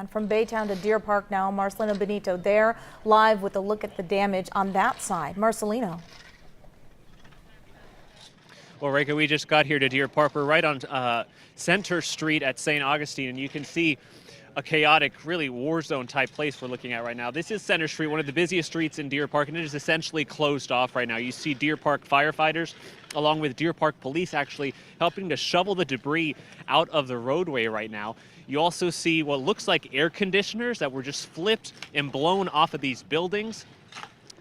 And from Baytown to Deer Park now, Marcelino Benito there live with a look at the damage on that side. Marcelino. Well, Reka, we just got here to Deer Park. We're right on Center Street at St. Augustine, and you can see a chaotic, really war zone type place we're looking at right now. This is Center Street, one of the busiest streets in Deer Park, and it is essentially closed off right now. You see Deer Park firefighters along with Deer Park police actually helping to shovel the debris out of the roadway right now. You also see what looks like air conditioners that were just flipped and blown off of these buildings.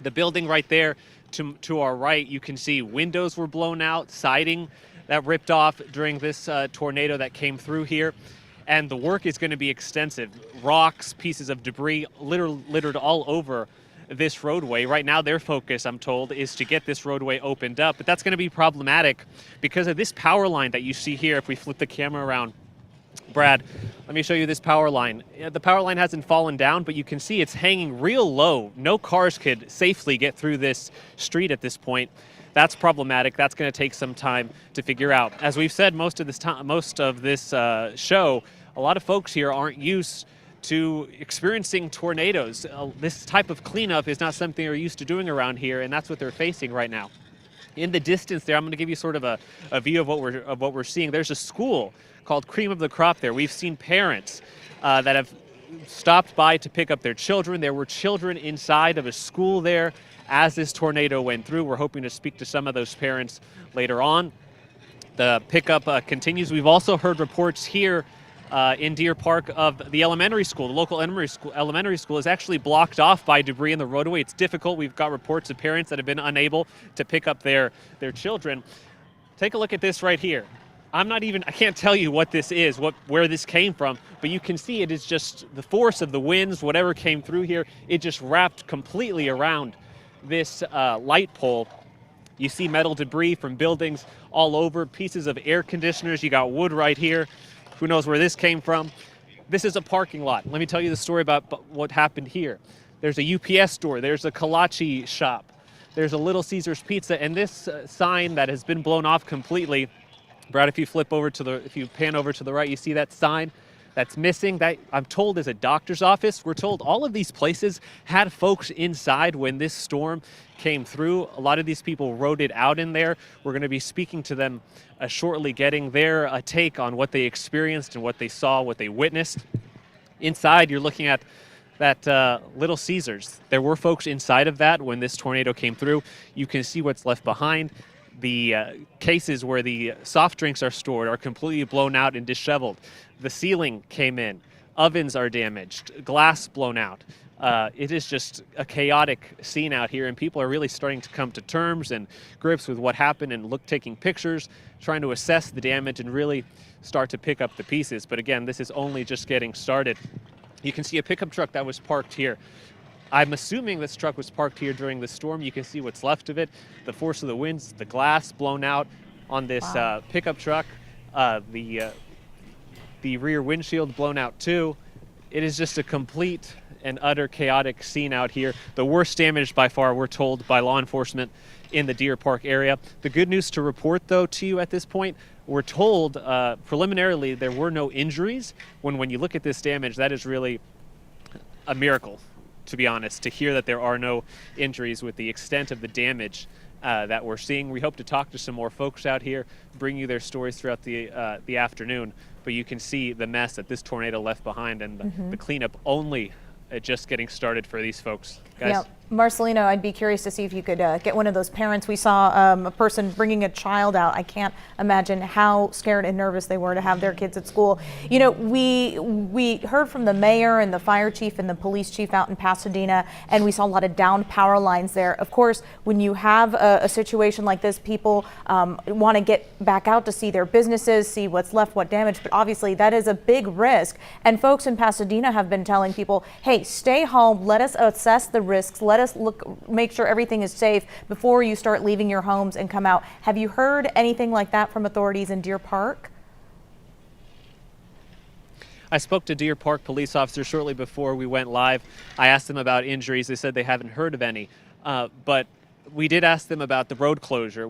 The building right there to our right, you can see windows were blown out, siding that ripped off during this tornado that came through here. And the work is going to be extensive. Rocks, pieces of debris littered all over this roadway. Right now, their focus, I'm told, is to get this roadway opened up. But that's going to be problematic because of this power line that you see here. If we flip the camera around, Brad, let me show you this power line. The power line hasn't fallen down, but you can see it's hanging real low. No cars could safely get through this street at this point. That's problematic. That's going to take some time to figure out. As we've said most of this show, a lot of folks here aren't used to experiencing tornadoes. This type of cleanup is not something they're used to doing around here, and that's what they're facing right now. In the distance there, I'm going to give you sort of a view of what we're seeing. There's a school called Cream of the Crop there. We've seen parents that have stopped by to pick up their children. There were children inside of a school there as this tornado went through. We're hoping to speak to some of those parents later on. The pickup continues. We've also heard reports here in Deer Park of the elementary school. The local elementary school is actually blocked off by debris in the roadway. It's difficult. We've got reports of parents that have been unable to pick up their children. Take a look at this right here. I can't tell you what this is, where this came from, but you can see it is just the force of the winds, whatever came through here, it just wrapped completely around this light pole. You see metal debris from buildings all over, pieces of air conditioners. You got wood right here. Who knows where this came from? This is a parking lot. Let me tell you the story about what happened here. There's a UPS store. There's a kolache shop. There's a Little Caesars Pizza, and this sign that has been blown off completely. Brad, if you pan over to the right, you see that sign that's missing. That, I'm told, is a doctor's office. We're told all of these places had folks inside when this storm came through. A lot of these people rode it out in there. We're going to be speaking to them shortly, getting their take on what they experienced and what they saw, what they witnessed. Inside, you're looking at that Little Caesars. There were folks inside of that when this tornado came through. You can see what's left behind. The cases where the soft drinks are stored are completely blown out and disheveled. The ceiling came in. Ovens are damaged. Glass blown out. It is just a chaotic scene out here, and people are really starting to come to terms and grips with what happened and taking pictures, trying to assess the damage and really start to pick up the pieces. But again, this is only just getting started. You can see a pickup truck that was parked here. I'm assuming this truck was parked here during the storm. You can see what's left of it. The force of the winds, the glass blown out on this pickup truck, the rear windshield blown out too. It is just a complete and utter chaotic scene out here. The worst damage by far, we're told, by law enforcement in the Deer Park area. The good news to report, though, to you at this point, we're told preliminarily there were no injuries. When you look at this damage, that is really a miracle, to be honest, to hear that there are no injuries with the extent of the damage that we're seeing. We hope to talk to some more folks out here, bring you their stories throughout the afternoon, but you can see the mess that this tornado left behind, and the cleanup only just getting started for these folks. Guys? Yeah. Marcelino, I'd be curious to see if you could get one of those parents. We saw a person bringing a child out. I can't imagine how scared and nervous they were to have their kids at school. You know, we heard from the mayor and the fire chief and the police chief out in Pasadena, and we saw a lot of downed power lines there. Of course, when you have a situation like this, people want to get back out to see their businesses, see what's left, what damage, but obviously that is a big risk. And folks in Pasadena have been telling people, hey, stay home, let us assess the risks, let us make sure everything is safe before you start leaving your homes and come out. Have you heard anything like that from authorities in Deer Park? I spoke to Deer Park police officers shortly before we went live. I asked them about injuries. They said they haven't heard of any. But We did ask them about the road closure.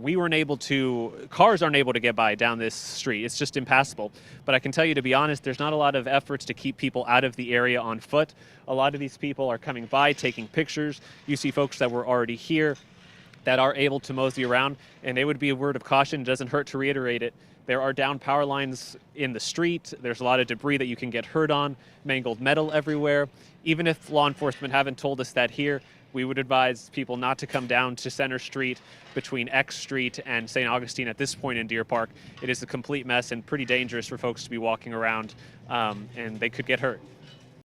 Cars aren't able to get by down this street. It's just impassable. But I can tell you, to be honest, there's not a lot of efforts to keep people out of the area on foot. A lot of these people are coming by, taking pictures. You see folks that were already here that are able to mosey around, and it would be a word of caution. It doesn't hurt to reiterate it. There are down power lines in the street. There's a lot of debris that you can get hurt on, mangled metal everywhere. Even if law enforcement haven't told us that here, we would advise people not to come down to Center Street between X Street and St. Augustine at this point in Deer Park. It is a complete mess and pretty dangerous for folks to be walking around, and they could get hurt.